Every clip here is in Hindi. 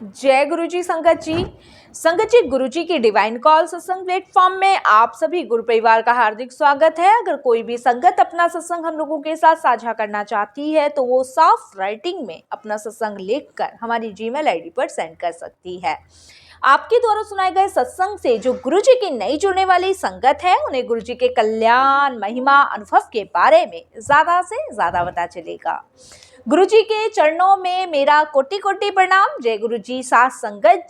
जय गुरु जी संगत जी। संगत जी, गुरु जी की डिवाइन कॉल सत्संग प्लेटफॉर्म में आप सभी गुरु परिवार का हार्दिक स्वागत है। अगर कोई भी संगत अपना सत्संग हम लोगों के साथ साझा करना चाहती है तो वो साफ राइटिंग में अपना सत्संग लिखकर हमारी जीमेल आईडी पर सेंड कर सकती है। आपके द्वारा सुनाए गए सत्संग से जो गुरु जी की नई जुड़ने वाली संगत है उन्हें गुरु जी के कल्याण, महिमा, अनुभव के बारे में ज्यादा से ज्यादा पता चलेगा। गुरु जी के चरणों में मेरा कोटि कोटि प्रणाम। जय गुरु जी। साथ संगत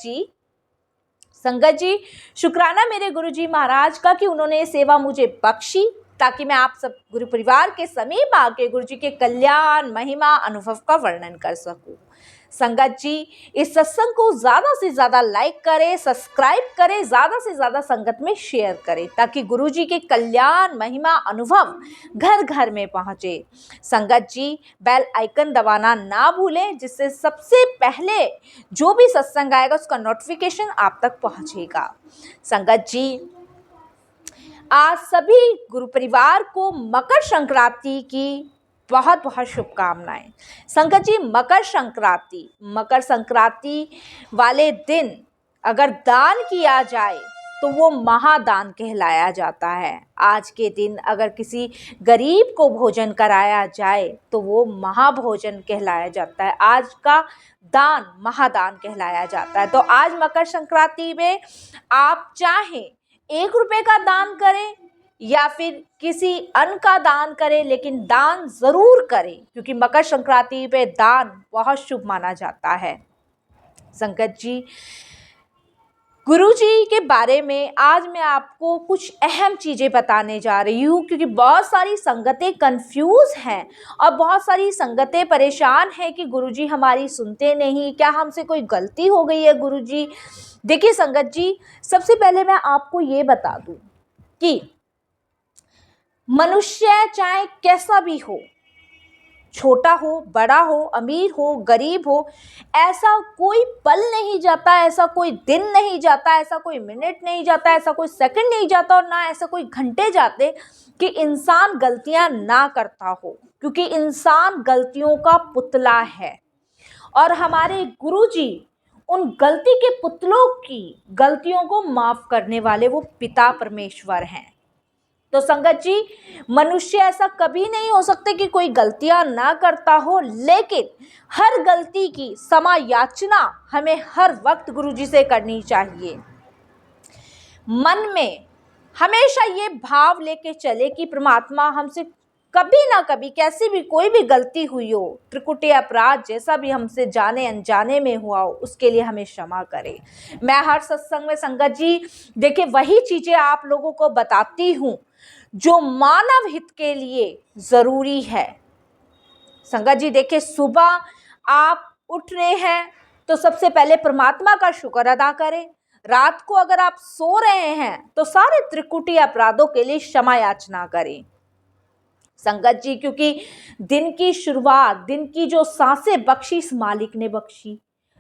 जी, शुक्राना मेरे गुरु जी महाराज का कि उन्होंने सेवा मुझे बख्शी ताकि मैं आप सब गुरु परिवार के समीप आके गुरु जी के कल्याण, महिमा, अनुभव का वर्णन कर सकूं। संगत जी, इस सत्संग को ज्यादा से ज्यादा लाइक करें, सब्सक्राइब करें, ज्यादा से ज्यादा संगत में शेयर करें ताकि गुरु जी के कल्याण, महिमा, अनुभव घर घर में पहुंचे। संगत जी, बेल आइकन दबाना ना भूलें जिससे सबसे पहले जो भी सत्संग आएगा उसका नोटिफिकेशन आप तक पहुंचेगा। संगत जी, आज सभी गुरु परिवार को मकर संक्रांति की बहुत बहुत शुभकामनाएं। संगत जी, मकर संक्रांति वाले दिन अगर दान किया जाए तो वो महादान कहलाया जाता है। आज के दिन अगर किसी गरीब को भोजन कराया जाए तो वो महाभोजन कहलाया जाता है। आज का दान महादान कहलाया जाता है। तो आज मकर संक्रांति में आप चाहें 1 रुपए का दान करें या फिर किसी अन्न का दान करें, लेकिन दान जरूर करें क्योंकि मकर संक्रांति पे दान बहुत शुभ माना जाता है। संगत जी, गुरु जी के बारे में आज मैं आपको कुछ अहम चीजें बताने जा रही हूँ क्योंकि बहुत सारी संगतें कंफ्यूज हैं और बहुत सारी संगतें परेशान हैं कि गुरु जी हमारी सुनते नहीं, क्या हमसे कोई गलती हो गई है गुरु जी। देखिए संगत जी, सबसे पहले मैं आपको ये बता दूं कि मनुष्य चाहे कैसा भी हो, छोटा हो, बड़ा हो, अमीर हो, गरीब हो, ऐसा कोई पल नहीं जाता, ऐसा कोई दिन नहीं जाता, ऐसा कोई मिनट नहीं जाता, ऐसा कोई सेकंड नहीं जाता और ना ऐसा कोई घंटे जाते कि इंसान गलतियां ना करता हो, क्योंकि इंसान गलतियों का पुतला है। और हमारे गुरुजी उन गलती के पुतलों की गलतियों को माफ करने वाले वो पिता परमेश्वर हैं। तो संगत जी, मनुष्य ऐसा कभी नहीं हो सकता कि कोई गलतियां ना करता हो, लेकिन हर गलती की क्षमा याचना हमें हर वक्त गुरुजी से करनी चाहिए। मन में हमेशा ये भाव लेके चले कि परमात्मा हमसे कभी ना कभी कैसी भी कोई भी गलती हुई हो, त्रिकुटी अपराध जैसा भी हमसे जाने अनजाने में हुआ हो, उसके लिए हमें क्षमा करे। मैं हर सत्संग में संगत जी देखिए वही चीजें आप लोगों को बताती हूँ जो मानव हित के लिए जरूरी है। संगत जी देखिए, सुबह आप उठ रहे हैं तो सबसे पहले परमात्मा का शुक्र अदा करें। रात को अगर आप सो रहे हैं तो सारे त्रिकुटी अपराधों के लिए क्षमा याचना करें। संगत जी, क्योंकि दिन की शुरुआत, दिन की जो सांसें बख्शी इस मालिक ने बख्शी।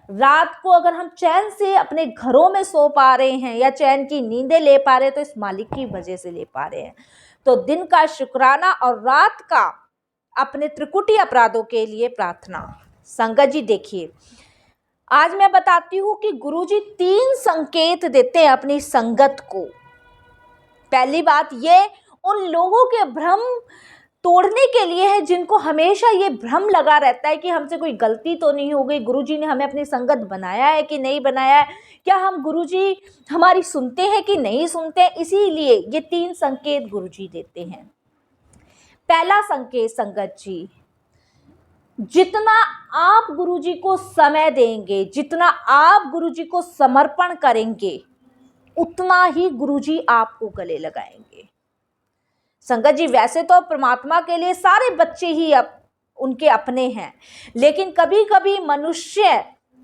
रात को अगर हम चैन से अपने घरों में सो पा रहे हैं या चैन की नींदें ले पा रहे हैं तो इस मालिक की वजह से ले पा रहे हैं। तो दिन का शुक्राना और रात का अपने त्रिकुटी अपराधों के लिए प्रार्थना। संगत जी देखिए, आज मैं बताती हूँ कि गुरुजी 3 संकेत देते हैं अपनी संगत को। पहली बात ये उन लोगों के भ्रम तोड़ने के लिए है जिनको हमेशा ये भ्रम लगा रहता है कि हमसे कोई गलती तो नहीं हो गई, गुरुजी ने हमें अपनी संगत बनाया है कि नहीं बनाया है, क्या हम गुरुजी हमारी सुनते हैं कि नहीं सुनते हैं। इसीलिए ये 3 संकेत गुरुजी देते हैं। पहला संकेत संगत जी, जितना आप गुरुजी को समय देंगे, जितना आप गुरुजी को समर्पण करेंगे, उतना ही गुरुजी आपको गले लगाएंगे। संगत जी, वैसे तो परमात्मा के लिए सारे बच्चे ही उनके अपने हैं, लेकिन कभी कभी मनुष्य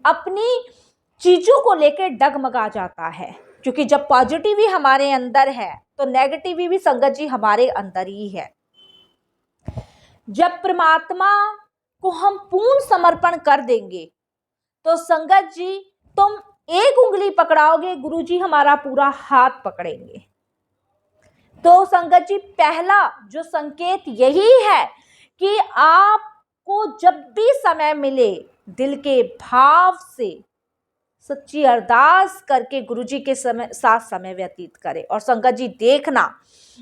अपनी चीजों को लेकर डगमगा जाता है, क्योंकि जब पॉजिटिव ही हमारे अंदर है तो नेगेटिव भी संगत जी हमारे अंदर ही है। जब परमात्मा को हम पूर्ण समर्पण कर देंगे तो संगत जी तुम एक उंगली पकड़ाओगे, गुरुजी हमारा पूरा हाथ पकड़ेंगे। तो संगत जी पहला जो संकेत यही है कि आपको जब भी समय मिले दिल के भाव से सच्ची अरदास करके गुरुजी के साथ समय व्यतीत करें। और संगत जी देखना,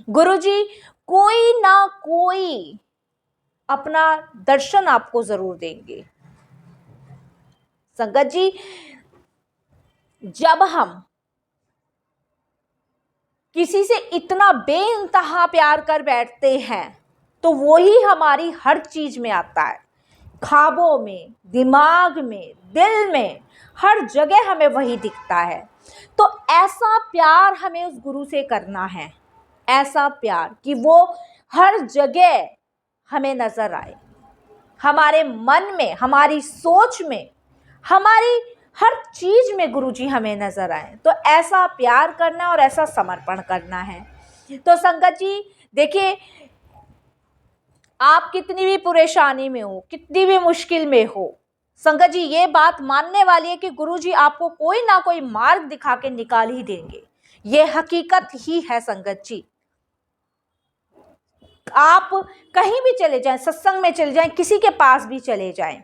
गुरुजी कोई ना कोई अपना दर्शन आपको जरूर देंगे। संगत जी जब हम किसी से इतना बेइंतहा प्यार कर बैठते हैं तो वो ही हमारी हर चीज में आता है, ख्वाबों में, दिमाग में, दिल में, हर जगह हमें वही दिखता है। तो ऐसा प्यार हमें उस गुरु से करना है, ऐसा प्यार कि वो हर जगह हमें नजर आए, हमारे मन में, हमारी सोच में, हमारी हर चीज में गुरुजी हमें नजर आए। तो ऐसा प्यार करना और ऐसा समर्पण करना है। तो संगत जी देखिए, आप कितनी भी परेशानी में हो, कितनी भी मुश्किल में हो, संगत जी ये बात मानने वाली है कि गुरुजी आपको कोई ना कोई मार्ग दिखा के निकाल ही देंगे। ये हकीकत ही है संगत जी। आप कहीं भी चले जाएं, सत्संग में चले जाएं, किसी के पास भी चले जाएं,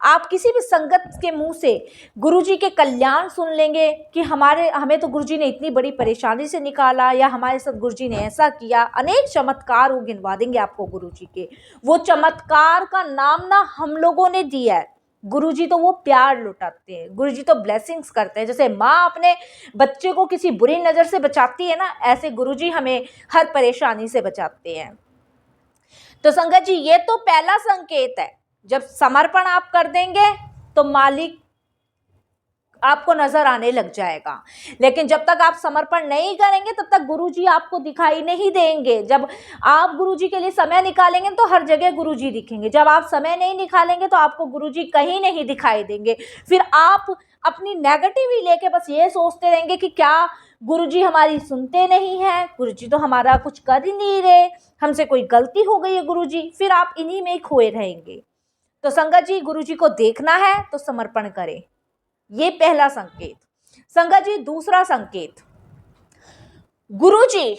आप किसी भी संगत के मुंह से गुरुजी के कल्याण सुन लेंगे कि हमें तो गुरुजी ने इतनी बड़ी परेशानी से निकाला, या हमारे साथ गुरुजी ने ऐसा किया। अनेक चमत्कार वो गिनवा देंगे आपको गुरुजी के। वो चमत्कार का नाम ना हम लोगों ने दिया है, गुरुजी तो वो प्यार लुटाते हैं, गुरुजी तो ब्लेसिंग्स करते हैं। जैसे माँ अपने बच्चे को किसी बुरी नज़र से बचाती है ना, ऐसे गुरुजी हमें हर परेशानी से बचाते हैं। तो संगत जी ये तो पहला संकेत है, जब समर्पण आप कर देंगे तो मालिक आपको नजर आने लग जाएगा। लेकिन जब तक आप समर्पण नहीं करेंगे तब तक गुरुजी आपको दिखाई नहीं देंगे। जब आप गुरुजी के लिए समय निकालेंगे तो हर जगह गुरुजी दिखेंगे, जब आप समय नहीं निकालेंगे तो आपको गुरुजी कहीं नहीं दिखाई देंगे। फिर आप अपनी नेगेटिव ही लेके बस ये सोचते रहेंगे कि क्या गुरुजी हमारी सुनते नहीं हैं, गुरुजी तो हमारा कुछ कर ही नहीं रहे, हमसे कोई गलती हो गई है गुरुजी। फिर आप इन्हीं में ही खोए रहेंगे। तो संगत जी गुरुजी को देखना है तो समर्पण करें, ये पहला संकेत। संगत जी दूसरा संकेत, गुरुजी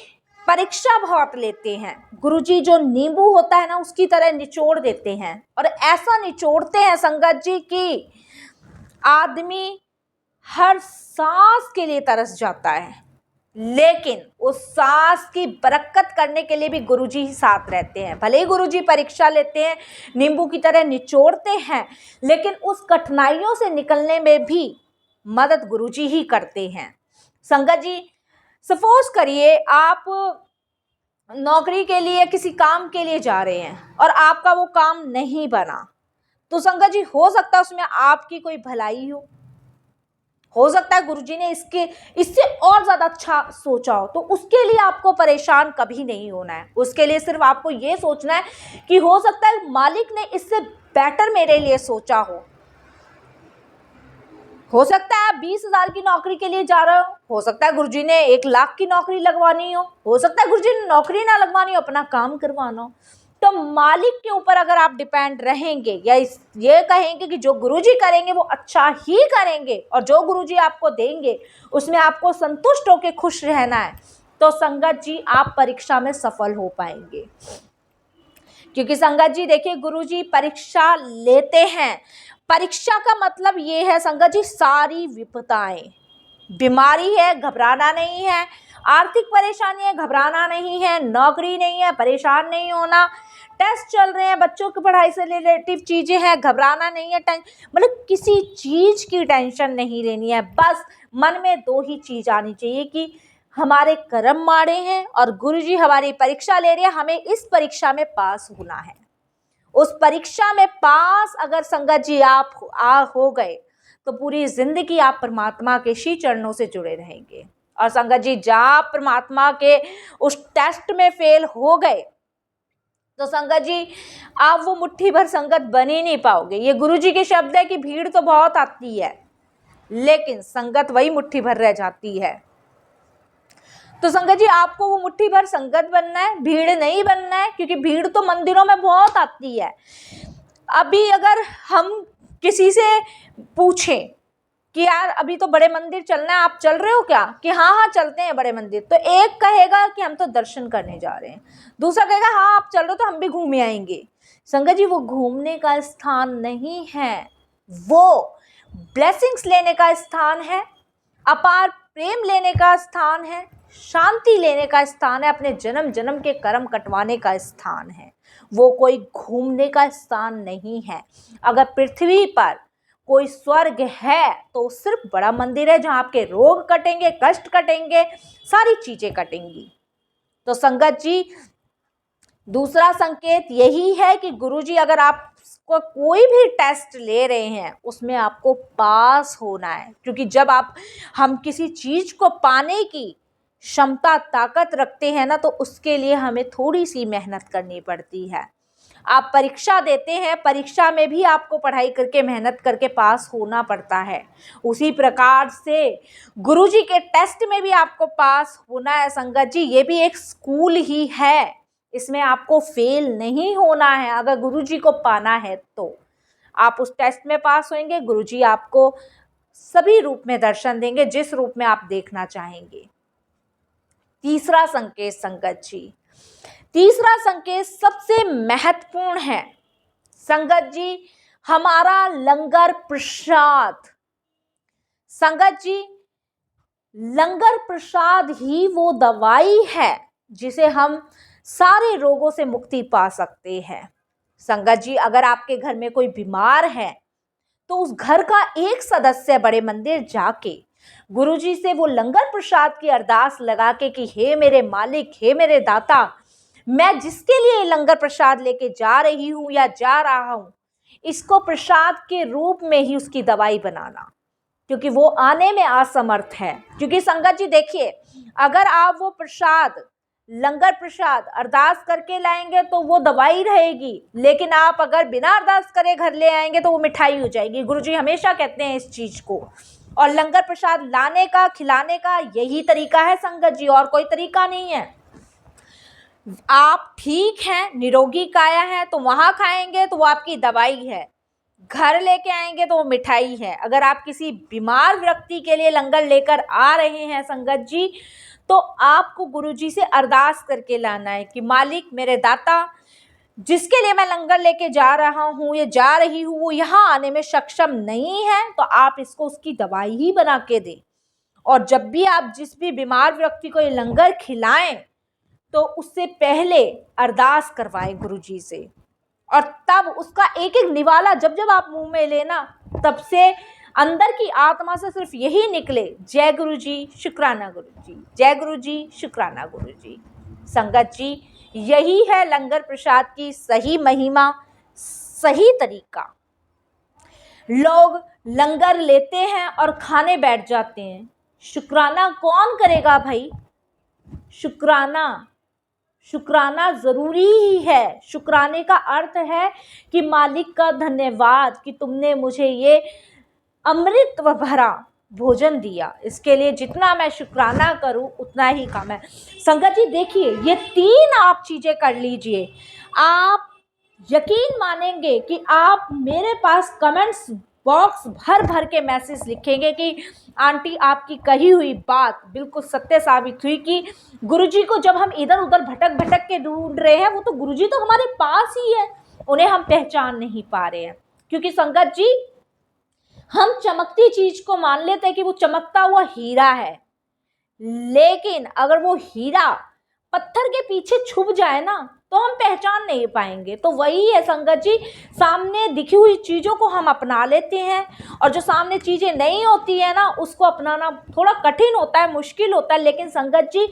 परीक्षा बहुत लेते हैं। गुरुजी जो नींबू होता है ना उसकी तरह निचोड़ देते हैं, और ऐसा निचोड़ते हैं संगत जी कि आदमी हर सांस के लिए तरस जाता है, लेकिन उस सांस की बरकत करने के लिए भी गुरुजी ही साथ रहते हैं। भले ही गुरुजी परीक्षा लेते हैं, नींबू की तरह निचोड़ते हैं, लेकिन उस कठिनाइयों से निकलने में भी मदद गुरुजी ही करते हैं। संगत जी सपोज करिए आप नौकरी के लिए, किसी काम के लिए जा रहे हैं और आपका वो काम नहीं बना, तो संगत जी हो सकता है उसमें आपकी कोई भलाई हो सकता है गुरुजी ने इससे और ज्यादा अच्छा सोचा हो। तो उसके लिए आपको परेशान कभी नहीं होना है, उसके लिए सिर्फ आपको ये सोचना है कि हो सकता है मालिक ने इससे बेटर मेरे लिए सोचा हो सकता है आप 20,000 की नौकरी के लिए जा रहे हो सकता है गुरुजी ने 1,00,000 की नौकरी लगवानी हो सकता है गुरुजी ने नौकरी ना लगवानी हो, अपना काम करवाना हो। तो मालिक के ऊपर अगर आप डिपेंड रहेंगे या ये कहेंगे कि जो गुरुजी करेंगे वो अच्छा ही करेंगे और जो गुरुजी आपको देंगे उसमें आपको संतुष्ट होकर खुश रहना है, तो संगत जी आप परीक्षा में सफल हो पाएंगे। क्योंकि संगत जी देखिए गुरुजी परीक्षा लेते हैं। परीक्षा का मतलब ये है संगत जी सारी विपदाएं, बीमारी है घबराना नहीं है, आर्थिक परेशानी है घबराना नहीं है, नौकरी नहीं है परेशान नहीं होना, टेस्ट चल रहे हैं बच्चों की पढ़ाई से रिलेटिव चीजें हैं घबराना नहीं है, मतलब किसी चीज की टेंशन नहीं लेनी है। बस मन में 2 ही चीज आनी चाहिए कि हमारे कर्म माड़े हैं और गुरुजी हमारी परीक्षा ले रहे हैं, हमें इस परीक्षा में पास होना है। उस परीक्षा में पास अगर संगत जी आप हो गए तो पूरी जिंदगी आप परमात्मा के श्री चरणों से जुड़े रहेंगे। और संगत जी जहाँ परमात्मा के उस टेस्ट में फेल हो गए तो संगत जी आप वो मुट्ठी भर संगत बन ही नहीं पाओगे। ये गुरुजी के शब्द है कि भीड़ तो बहुत आती है लेकिन संगत वही मुट्ठी भर रह जाती है। तो संगत जी आपको वो मुट्ठी भर संगत बनना है, भीड़ नहीं बनना है, क्योंकि भीड़ तो मंदिरों में बहुत आती है। अभी अगर हम किसी से पूछें कि यार अभी तो बड़े मंदिर चलना है, आप चल रहे हो क्या, कि हाँ चलते हैं बड़े मंदिर, तो एक कहेगा कि हम तो दर्शन करने जा रहे हैं, दूसरा कहेगा हाँ आप चल रहे हो तो हम भी घूमे आएंगे। संगत जी वो घूमने का स्थान नहीं है, वो ब्लेसिंग्स लेने का स्थान है, अपार प्रेम लेने का स्थान है, शांति लेने का स्थान है, अपने जन्म जन्म के कर्म कटवाने का स्थान है। वो कोई घूमने का स्थान नहीं है। अगर पृथ्वी पर कोई स्वर्ग है तो सिर्फ बड़ा मंदिर है, जहां आपके रोग कटेंगे, कष्ट कटेंगे, सारी चीजें कटेंगी। तो संगत जी, दूसरा संकेत यही है कि गुरुजी अगर आपको कोई भी टेस्ट ले रहे हैं उसमें आपको पास होना है, क्योंकि जब हम किसी चीज को पाने की क्षमता ताकत रखते हैं ना, तो उसके लिए हमें थोड़ी सी मेहनत करनी पड़ती है। आप परीक्षा देते हैं, परीक्षा में भी आपको पढ़ाई करके मेहनत करके पास होना पड़ता है। उसी प्रकार से गुरुजी के टेस्ट में भी आपको पास होना है संगत जी। ये भी एक स्कूल ही है, इसमें आपको फेल नहीं होना है। अगर गुरुजी को पाना है तो आप उस टेस्ट में पास होंगे, गुरुजी आपको सभी रूप में दर्शन देंगे, जिस रूप में आप देखना चाहेंगे। तीसरा संकेत संगत जी, तीसरा संकेत सबसे महत्वपूर्ण है संगत जी, हमारा लंगर प्रसाद। संगत जी, लंगर प्रसाद ही वो दवाई है जिसे हम सारे रोगों से मुक्ति पा सकते हैं। संगत जी, अगर आपके घर में कोई बीमार है तो उस घर का एक सदस्य बड़े मंदिर जाके गुरुजी से वो लंगर प्रसाद की अरदास लगा के कि हे मेरे मालिक, हे मेरे दाता, मैं जिसके लिए लंगर प्रसाद लेके जा रही हूँ या जा रहा हूँ, इसको प्रसाद के रूप में ही उसकी दवाई बनाना, क्योंकि वो आने में असमर्थ है। क्योंकि संगत जी देखिए, अगर आप वो प्रसाद, लंगर प्रसाद अरदास करके लाएंगे तो वो दवाई रहेगी, लेकिन आप अगर बिना अरदास करे घर ले आएंगे तो वो मिठाई हो जाएगी। गुरुजी हमेशा कहते हैं इस चीज को। और लंगर प्रसाद लाने का, खिलाने का यही तरीका है संगत जी, और कोई तरीका नहीं है। आप ठीक हैं, निरोगी काया है, तो वहां खाएंगे तो वो आपकी दवाई है, घर लेके आएंगे तो वो मिठाई है। अगर आप किसी बीमार व्यक्ति के लिए लंगर लेकर आ रहे हैं संगत जी, तो आपको गुरुजी से अरदास करके लाना है कि मालिक, मेरे दाता, जिसके लिए मैं लंगर लेके जा रहा हूँ या जा रही हूँ, वो यहाँ आने में सक्षम नहीं है, तो आप इसको उसकी दवाई ही बना के दें। और जब भी आप जिस भी बीमार व्यक्ति को ये लंगर खिलाएं तो उससे पहले अरदास करवाएं गुरुजी से, और तब उसका एक एक निवाला जब जब आप मुंह में लेना, तब से अंदर की आत्मा से सिर्फ यही निकले, जय गुरुजी, शुक्राना गुरुजी, जय गुरुजी, शुक्राना गुरुजी। संगत जी, यही है लंगर प्रसाद की सही महिमा, सही तरीका। लोग लंगर लेते हैं और खाने बैठ जाते हैं। शुक्राना कौन करेगा भाई? शुक्राना जरूरी ही है। शुक्राने का अर्थ है कि मालिक का धन्यवाद कि तुमने मुझे ये अमृत भरा भोजन दिया, इसके लिए जितना मैं शुक्राना करूं उतना ही कम है। संगत जी देखिए, ये तीन आप चीजें कर लीजिए, आप यकीन मानेंगे कि आप मेरे पास कमेंट्स बॉक्स भर भर के मैसेज लिखेंगे कि आंटी, आपकी कही हुई बात बिल्कुल सत्य साबित हुई कि गुरुजी को जब हम इधर उधर भटक भटक के ढूंढ रहे हैं, वो तो गुरुजी तो हमारे पास ही है, उन्हें हम पहचान नहीं पा रहे हैं। क्योंकि संगत जी, हम चमकती चीज को मान लेते हैं कि वो चमकता हुआ हीरा है, लेकिन अगर वो हीरा पत्थर के पीछे छुप जाए ना, तो हम पहचान नहीं पाएंगे। तो वही है संगत जी, सामने दिखी हुई चीजों को हम अपना लेते हैं, और जो सामने चीजें नहीं होती है ना, उसको अपनाना थोड़ा कठिन होता है, मुश्किल होता है, लेकिन संगत जी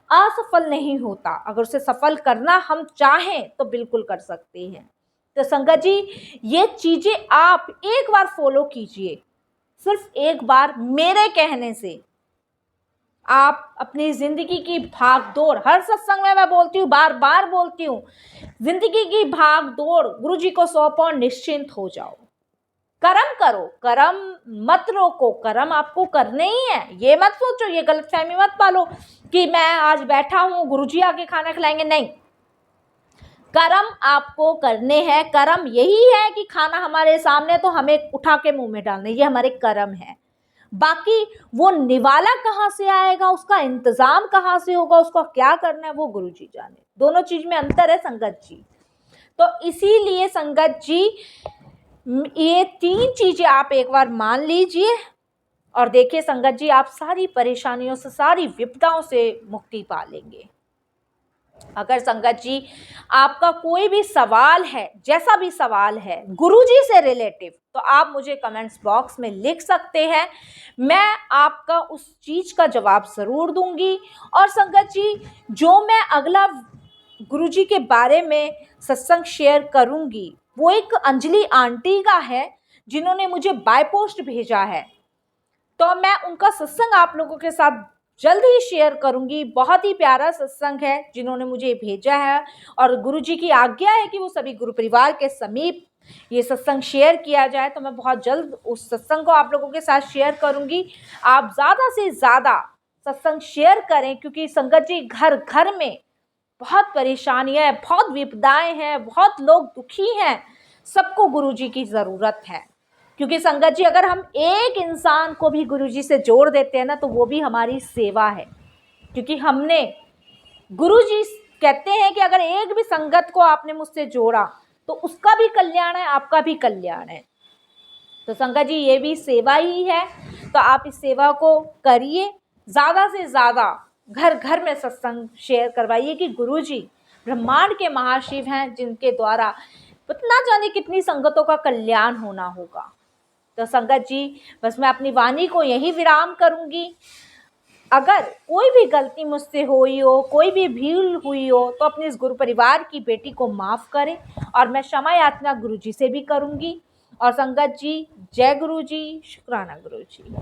असफल नहीं होता। अगर उसे सफल करना हम चाहें तो बिल्कुल कर सकते हैं। तो संगत जी, ये चीजें आप एक बार फॉलो कीजिए, सिर्फ एक बार मेरे कहने से आप अपनी जिंदगी की भागदौड़, हर सत्संग में मैं बोलती हूँ, बार बार बोलती हूँ, जिंदगी की भागदौड़ गुरुजी को सौंपो और निश्चिंत हो जाओ। कर्म करो, कर्म मत रोको, कर्म आपको करने ही है। ये मत सोचो, ये गलतफहमी मत पालो कि मैं आज बैठा हूँ, गुरुजी आके खाना खिलाएंगे, नहीं। कर्म आपको करने हैं। कर्म यही है कि खाना हमारे सामने तो हमें उठा के मुंह में डालना, ये हमारे कर्म है। बाकी वो निवाला कहाँ से आएगा, उसका इंतजाम कहाँ से होगा, उसको क्या करना है, वो गुरुजी जाने। दोनों चीज में अंतर है संगत जी। तो इसीलिए संगत जी, ये 3 चीज़ें आप एक बार मान लीजिए और देखिए संगत जी, आप सारी परेशानियों से, सारी विपदाओं से मुक्ति पा लेंगे। अगर संगत जी आपका कोई भी सवाल है, जैसा भी सवाल है गुरुजी से रिलेटिव, तो आप मुझे कमेंट्स बॉक्स में लिख सकते हैं, मैं आपका उस चीज़ का जवाब ज़रूर दूंगी। और संगत जी, जो मैं अगला गुरुजी के बारे में सत्संग शेयर करूंगी वो एक अंजलि आंटी का है, जिन्होंने मुझे बाय पोस्ट भेजा है। तो मैं उनका सत्संग आप लोगों के साथ जल्द ही शेयर करूंगी। बहुत ही प्यारा सत्संग है जिन्होंने मुझे भेजा है, और गुरुजी की आज्ञा है कि वो सभी गुरु परिवार के समीप ये सत्संग शेयर किया जाए। तो मैं बहुत जल्द उस सत्संग को आप लोगों के साथ शेयर करूंगी। आप ज़्यादा से ज़्यादा सत्संग शेयर करें, क्योंकि संगत जी घर घर में बहुत परेशानियां हैं, बहुत विपदाएं हैं, बहुत लोग दुखी हैं। सबको गुरुजी की ज़रूरत है, क्योंकि संगत जी अगर हम एक इंसान को भी गुरुजी से जोड़ देते हैं ना, तो वो भी हमारी सेवा है। क्योंकि हमने, गुरुजी कहते हैं कि अगर एक भी संगत को आपने मुझसे जोड़ा तो उसका भी कल्याण है, आपका भी कल्याण है। तो संगत जी ये भी सेवा ही है। तो आप इस सेवा को करिए, ज़्यादा से ज़्यादा घर घर में सत्संग शेयर करवाइए कि गुरुजी ब्रह्मांड के महाशिव हैं, जिनके द्वारा ना जाने कितनी संगतों का कल्याण होना होगा। तो संगत जी बस मैं अपनी वाणी को यही विराम करूंगी। अगर कोई भी गलती मुझसे हुई हो, कोई भी भूल हुई हो, तो अपने इस गुरु परिवार की बेटी को माफ़ करें, और मैं क्षमा याचना गुरुजी से भी करूंगी। और संगत जी, जय गुरुजी, शुक्राना गुरुजी।